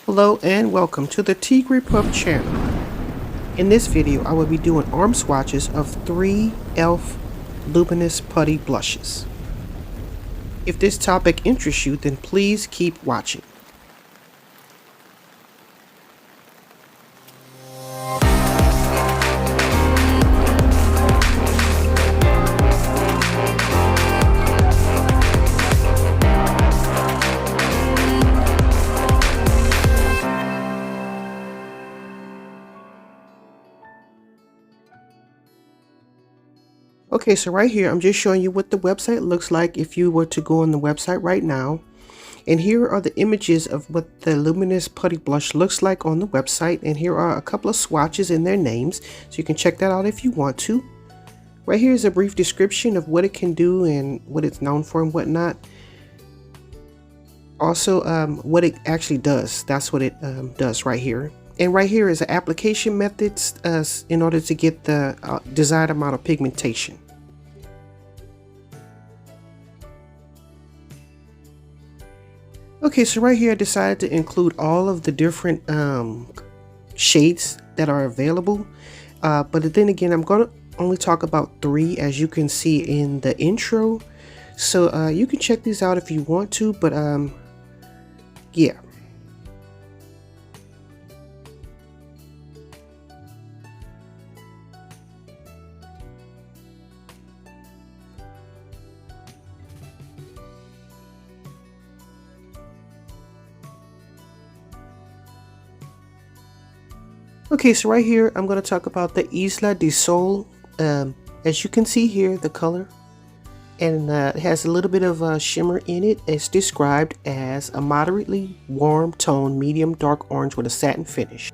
Hello and welcome to the TigrePup channel. In this video I will be doing ARM swatches of 3 E.L.F. luminous putty blushes. If this topic interests you, then please keep watching. Okay, so right here, I'm just showing you what the website looks like if you were to go on the website right now. And here are the images of what the luminous putty blush looks like on the website. And here are a couple of swatches and their names, so you can check that out if you want to. Right here is a brief description of what it can do and what it's known for and whatnot. Also, what it actually does. That's what it does right here. And right here is an application methods in order to get the desired amount of pigmentation. Okay, so right here I decided to include all of the different shades that are available. But then again, I'm going to only talk about 3, as you can see in the intro. So you can check these out if you want to, but yeah. Okay, so right here, I'm going to talk about the Isla de Sol. As you can see here, the color, and it has a little bit of shimmer in it. It's described as a moderately warm tone, medium dark orange with a satin finish.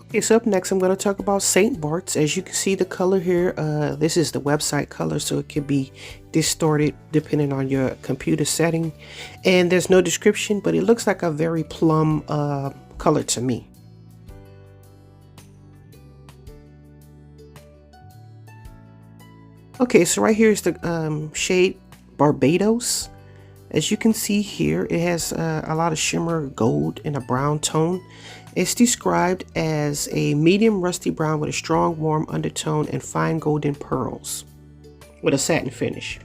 Okay, so up next, I'm going to talk about St. Barts. As you can see the color here, this is the website color, so it can be distorted depending on your computer setting. And there's no description, but it looks like a very plum color to me. Okay, so right here is the shade Barbados. As you can see here, it has a lot of shimmer gold in a brown tone. It's described as a medium rusty brown with a strong warm undertone and fine golden pearls with a satin finish.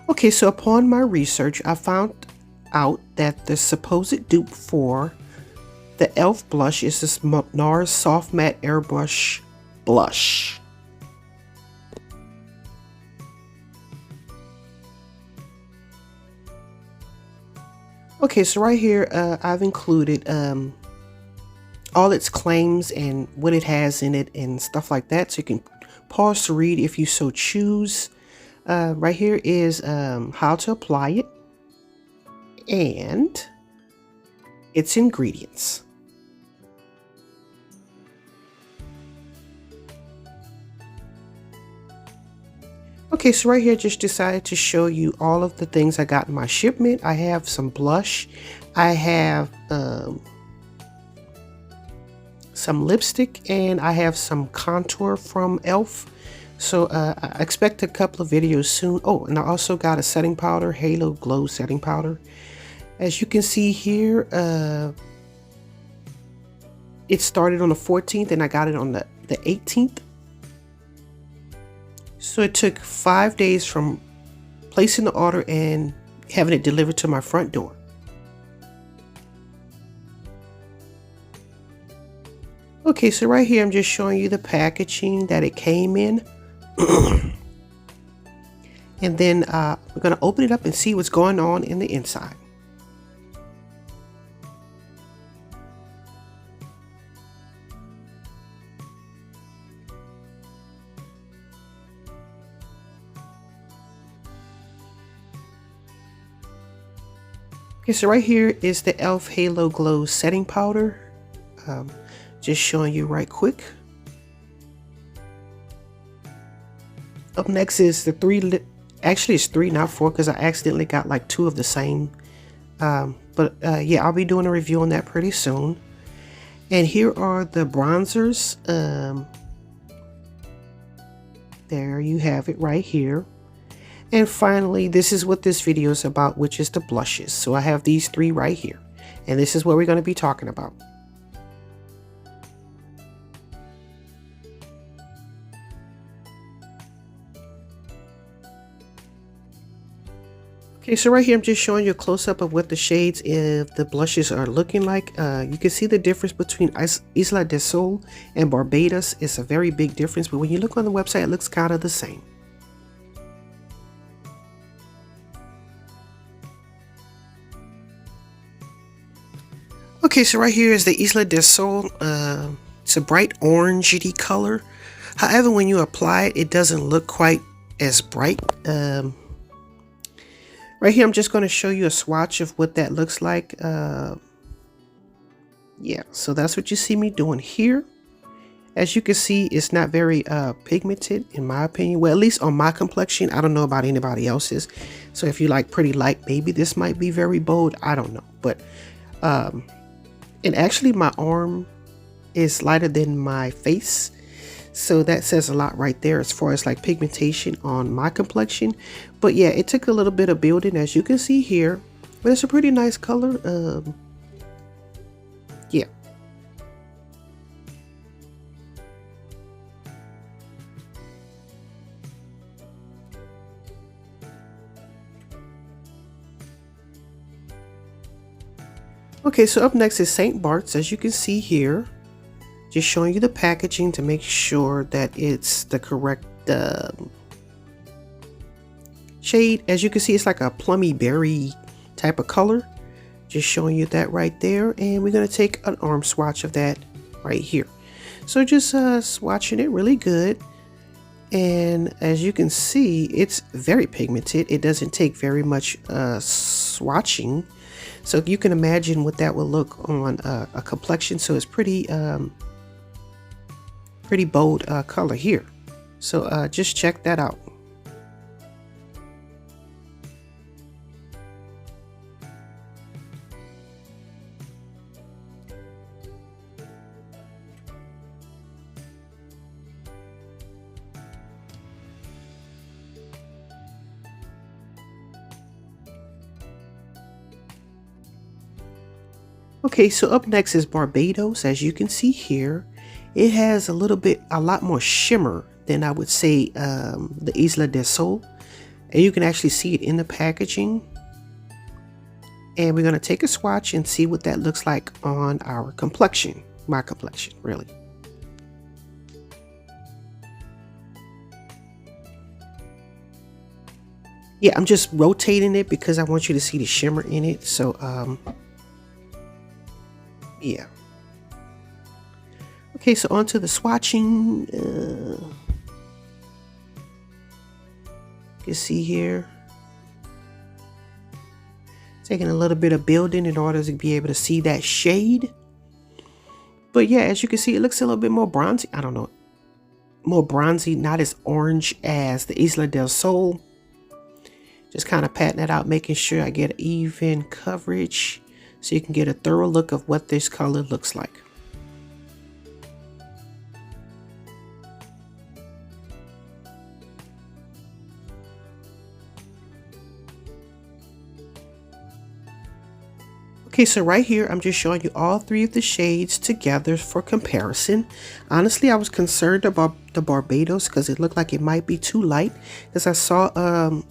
Okay, so upon my research, I found out that the supposed dupe for the E.L.F. blush is this NARS Soft Matte Airbrush Blush. Okay, so right here, I've included all its claims and what it has in it and stuff like that, so you can pause to read if you so choose. Right here is how to apply it and its ingredients. Okay, so right here, just decided to show you all of the things I got in my shipment. I have some blush, I have some lipstick, and I have some contour from E.L.F. So I expect a couple of videos soon. Oh, and I also got a setting powder, Halo Glow setting powder. As you can see here, it started on the 14th and I got it on the 18th. So it took 5 days from placing the order and having it delivered to my front door. Okay, so right here I'm just showing you the packaging that it came in. And then we're going to open it up and see what's going on in the inside. Okay, so right here is the E.L.F. Halo Glow setting powder. Just showing you right quick. Up next is the 3, actually it's 3, not 4, because I accidentally got like 2 of the same. Yeah, I'll be doing a review on that pretty soon. And here are the bronzers. There you have it right here. And finally, this is what this video is about, which is the blushes. So I have these 3 right here, and this is what we're going to be talking about. Okay, so right here I'm just showing you a close-up of what the shades of the blushes are looking like. You can see the difference between Isla del Sol and Barbados. It's a very big difference, but when you look on the website, it looks kind of the same. Okay, so right here is the Isla del Sol. It's a bright orangey color. However, when you apply it, it doesn't look quite as bright. Right here, I'm just going to show you a swatch of what that looks like. Yeah, so that's what you see me doing here. As you can see, it's not very pigmented, in my opinion. Well, at least on my complexion. I don't know about anybody else's. So if you like pretty light, maybe this might be very bold. I don't know. But, and actually my arm is lighter than my face. So that says a lot right there as far as like pigmentation on my complexion. But yeah, it took a little bit of building, as you can see here. But it's a pretty nice color. Yeah. Okay, so up next is St. Bart's, as you can see here. Just showing you the packaging to make sure that it's the correct shade. As you can see, it's like a plummy berry type of color. Just showing you that right there. And we're going to take an arm swatch of that right here. So just swatching it really good. And as you can see, it's very pigmented. It doesn't take very much swatching. So you can imagine what that will look on a complexion. So it's pretty bold color here. So just check that out. Okay, so up next is Barbados. As you can see here, it has a lot more shimmer than I would say the Isla del Sol. And you can actually see it in the packaging. And we're going to take a swatch and see what that looks like on our complexion. My complexion, really. Yeah, I'm just rotating it because I want you to see the shimmer in it. So, yeah. Okay, so on to the swatching. You can see here. Taking a little bit of building in order to be able to see that shade. But yeah, as you can see, it looks a little bit more bronzy. I don't know. More bronzy, not as orange as the Isla del Sol. Just kind of patting it out, making sure I get even coverage so you can get a thorough look of what this color looks like. Okay, so right here, I'm just showing you all 3 of the shades together for comparison. Honestly, I was concerned about the Barbados because it looked like it might be too light. Because I saw,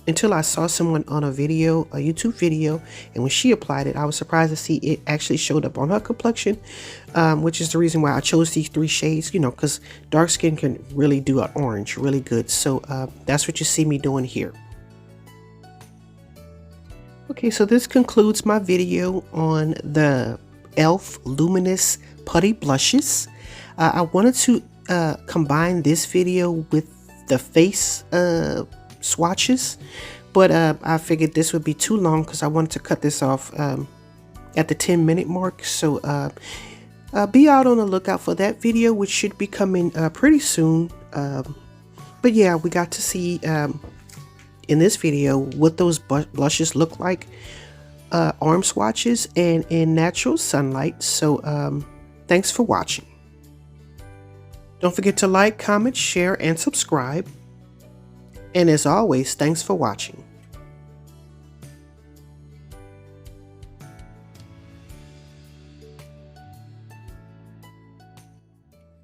until I saw someone on a video, a YouTube video, and when she applied it, I was surprised to see it actually showed up on her complexion, which is the reason why I chose these 3 shades, you know, because dark skin can really do an orange really good. So that's what you see me doing here. Okay, so this concludes my video on the E.L.F. Luminous Putty Blushes. I wanted to combine this video with the face swatches, but I figured this would be too long because I wanted to cut this off at the 10-minute mark. So be out on the lookout for that video, which should be coming pretty soon. But yeah, we got to see in this video what those blushes look like, arm swatches and in natural sunlight. So thanks for watching. Don't forget to like, comment, share, and subscribe. And as always, thanks for watching.